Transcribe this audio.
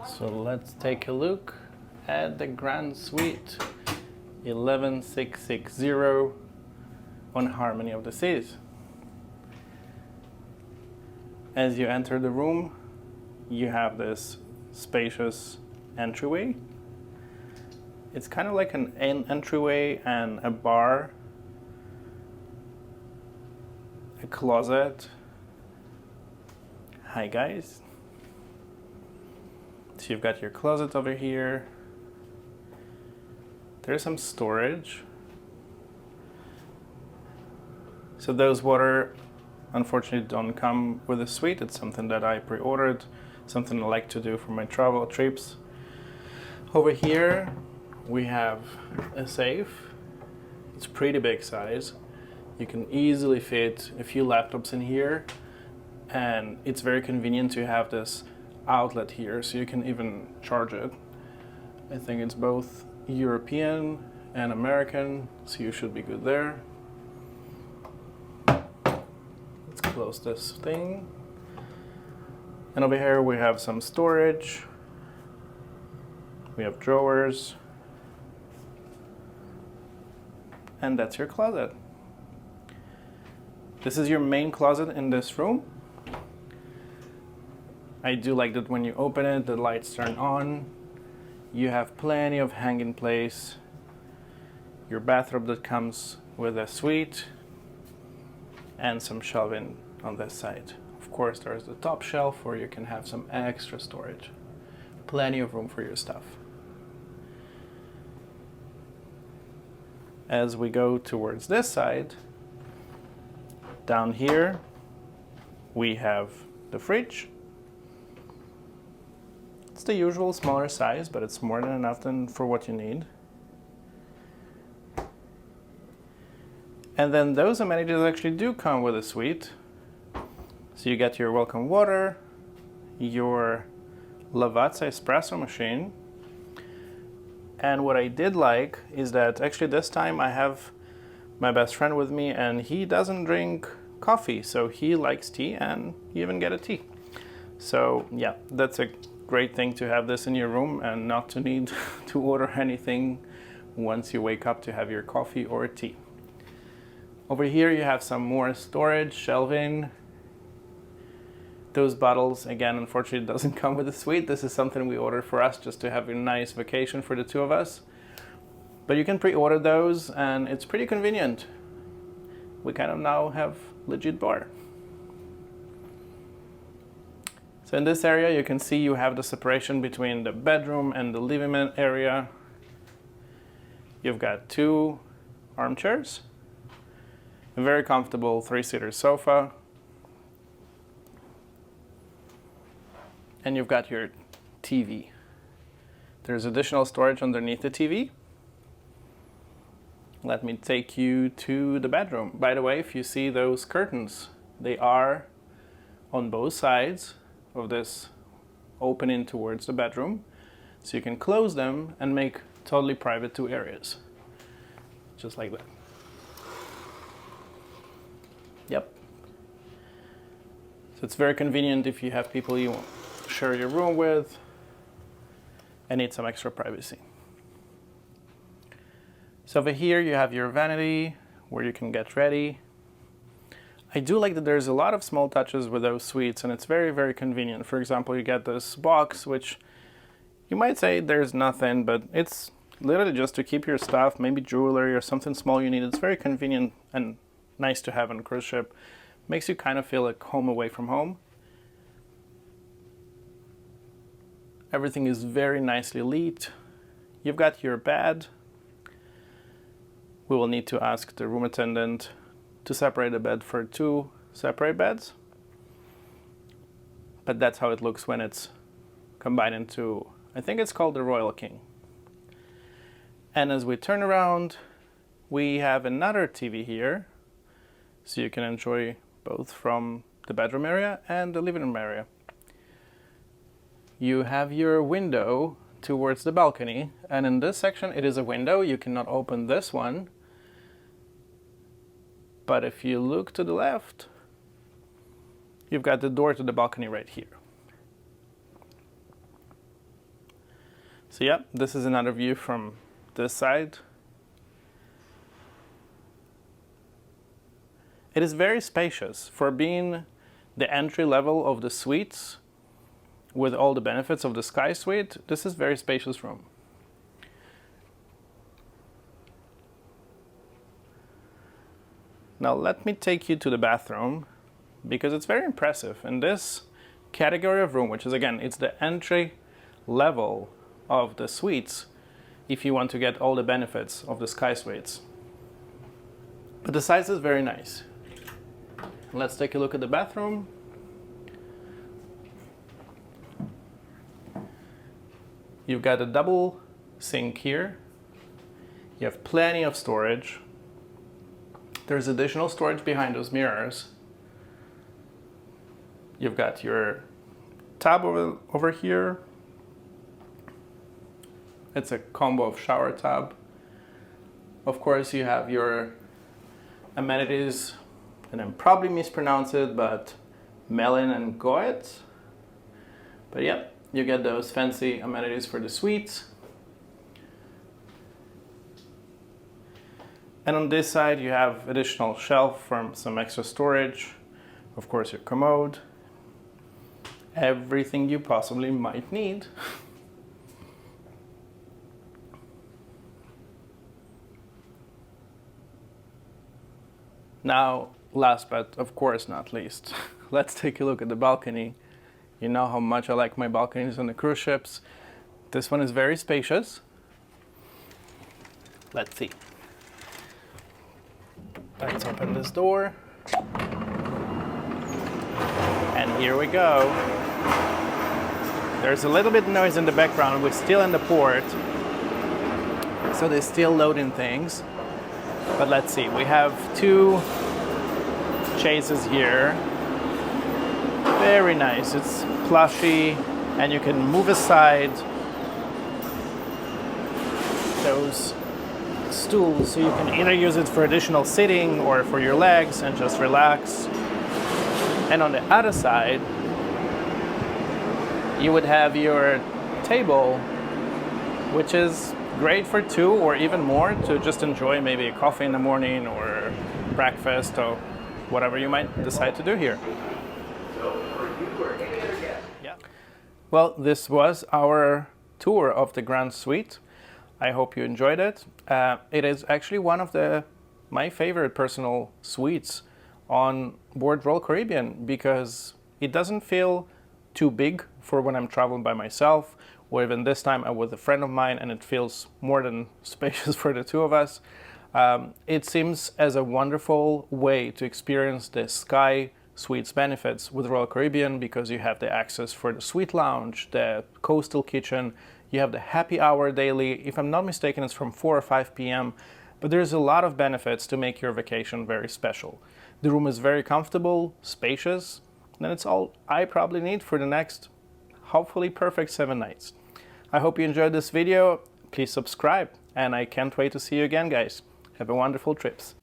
So let's take a look at the Grand Suite 11660 on Harmony of the Seas. As you enter the room, you have this spacious entryway. It's kind of like an entryway and a bar, a closet. Hi guys. So you've got your closet over here. There's some storage. So those water unfortunately don't come with a suite. It's something that I pre-ordered, something I like to do for my travel trips. Over here we have a safe. It's pretty big size. You can easily fit a few laptops in here, and it's very convenient to have this outlet here so you can even charge it. I think it's both European and American, so you should be good there. Let's close this thing. And over here we have some storage. We have drawers. And that's your closet. This is your main closet in this room. I do like that when you open it, the lights turn on. You have plenty of hang-in place. Your bathrobe that comes with a suite, and some shelving on this side. Of course, there's the top shelf where you can have some extra storage. Plenty of room for your stuff. As we go towards this side, down here, we have the fridge. It's the usual smaller size, but it's more than enough for what you need. And then those amenities actually do come with a suite. So you get your welcome water, your Lavazza espresso machine. And what I did like is that actually this time I have my best friend with me, and he doesn't drink coffee, so he likes tea, and you even get a tea. So yeah, that's a great thing to have this in your room and not to need to order anything once you wake up to have your coffee or tea. Over here you have some more storage, shelving. Those bottles, again, unfortunately doesn't come with a suite. This is something we ordered for us just to have a nice vacation for the two of us. But you can pre-order those, and it's pretty convenient. We kind of now have legit bar. So in this area, you can see you have the separation between the bedroom and the living room area. You've got two armchairs, a very comfortable 3-seater sofa, and you've got your TV. There's additional storage underneath the TV. Let me take you to the bedroom. By the way, if you see those curtains, they are on both sides of this opening towards the bedroom. So you can close them and make totally private two areas. Just like that. Yep. So it's very convenient if you have people you share your room with and need some extra privacy. So over here you have your vanity where you can get ready. I do like that there's a lot of small touches with those suites, and it's very, very convenient. For example, you get this box, which you might say there's nothing, but it's literally just to keep your stuff, maybe jewelry or something small you need. It's very convenient and nice to have on a cruise ship. Makes you kind of feel like home away from home. Everything is very nicely lit. You've got your bed. We will need to ask the room attendant to separate the bed for two separate beds. But that's how it looks when it's combined into, I think it's called the Royal King. And as we turn around, we have another TV here, so you can enjoy both from the bedroom area and the living room area. You have your window towards the balcony, and in this section it is a window. You cannot open this one. But if you look to the left, you've got the door to the balcony right here. So yeah, this is another view from this side. It is very spacious for being the entry level of the suites with all the benefits of the Sky Suite. This is very spacious room. Now let me take you to the bathroom because it's very impressive. In this category of room, which is again, it's the entry level of the suites if you want to get all the benefits of the Sky Suites. But the size is very nice. Let's take a look at the bathroom. You've got a double sink here. You have plenty of storage. There's additional storage behind those mirrors. You've got your tub over here. It's a combo of shower tub. Of course, you have your amenities, and I'm probably mispronounce it, but Melon and Goet. But yeah, you get those fancy amenities for the suites. And on this side, you have additional shelf from some extra storage. Of course, your commode. Everything you possibly might need. Now, last but of course not least, let's take a look at the balcony. You know how much I like my balconies on the cruise ships. This one is very spacious. Let's see. Let's open this door. And here we go. There's a little bit of noise in the background. We're still in the port, so they're still loading things. But let's see, we have two chases here. Very nice, it's plushy, and you can move aside those stools, so you can either use it for additional sitting or for your legs and just relax. And on the other side, you would have your table, which is great for two or even more to just enjoy maybe a coffee in the morning or breakfast or whatever you might decide to do here. Yeah. Well, this was our tour of the Grand Suite. I hope you enjoyed it. It is actually one of my favorite personal suites on board Royal Caribbean because it doesn't feel too big for when I'm traveling by myself, or even this time I'm with a friend of mine and it feels more than spacious for the two of us. It seems as a wonderful way to experience the Sky Suites benefits with Royal Caribbean because you have the access for the suite lounge, the coastal kitchen, you have the happy hour daily. If I'm not mistaken, it's from 4 or 5 p.m. But there's a lot of benefits to make your vacation very special. The room is very comfortable, spacious, and it's all I probably need for the next, hopefully perfect 7 nights. I hope you enjoyed this video. Please subscribe, and I can't wait to see you again, guys. Have a wonderful trips.